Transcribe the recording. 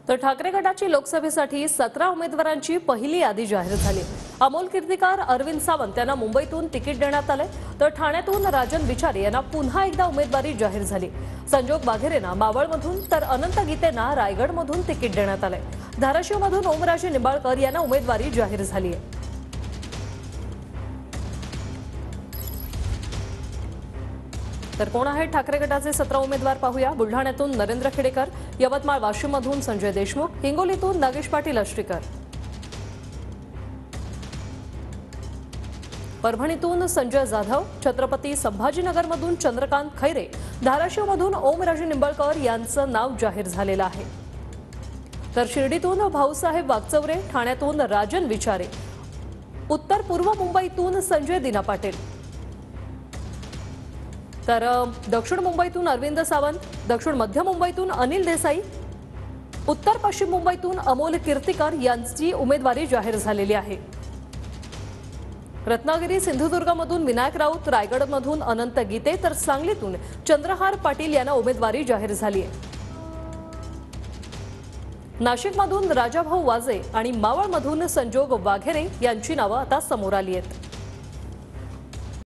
तर ठाकरे गटाची लोकसभेसाठी 17 उमेदवारांची पहिली यादी जाहीर झाली। अमोल कीर्तिकार अरविंद सावंत यांना मुंबईतून तिकीट देण्यात आले, तर ठाण्यातून राजन विचारे यांना पुन्हा एकदा उमेदवारी जाहीर झाली। संजोग वाघेरेंना मावळमधून तर अनंत गीतेंना रायगडमधून तिकीट देण्यात आले। धाराशिवमधून ओमराजे निंबाळकर यांना उमेदवारी जाहीर झाली आहे। तर कोण आहेत ठाकरे गटाचे 17 उमेदवार पाहूया। बुलढाण्यातून नरेंद्र खेडेकर, यवतमाळ वाशिममधून संजय देशमुख, हिंगोलीतून नागेश पाटील आष्टीकर, परभणीतून संजय जाधव, छत्रपती संभाजीनगरमधून चंद्रकांत खैरे, धाराशिवमधून ओमराजे निंबाळकर यांचं नाव जाहीर झालेलं आहे। तर शिर्डीतून भाऊसाहेब वागचौरे, ठाण्यातून राजन विचारे, उत्तर पूर्व मुंबईतून संजय दिना पाटील, तर दक्षिण मुंबईतून अरविंद सावंत, दक्षिण मध्य मुंबईतून अनिल देसाई, उत्तर पश्चिम मुंबईतून अमोल कीर्तिकर यांची उमेदवारी जाहीर झालेली आहे। रत्नागिरी सिंधुदुर्गमधून विनायक राऊत, रायगडमधून अनंत गीते, तर सांगलीतून चंद्रहार पाटील यांना उमेदवारी जाहीर झाली आहे। नाशिकमधून राजाभाऊ वाजे आणि मावळमधून संजोग वाघेरे यांची नावे आता समोर आली आहेत।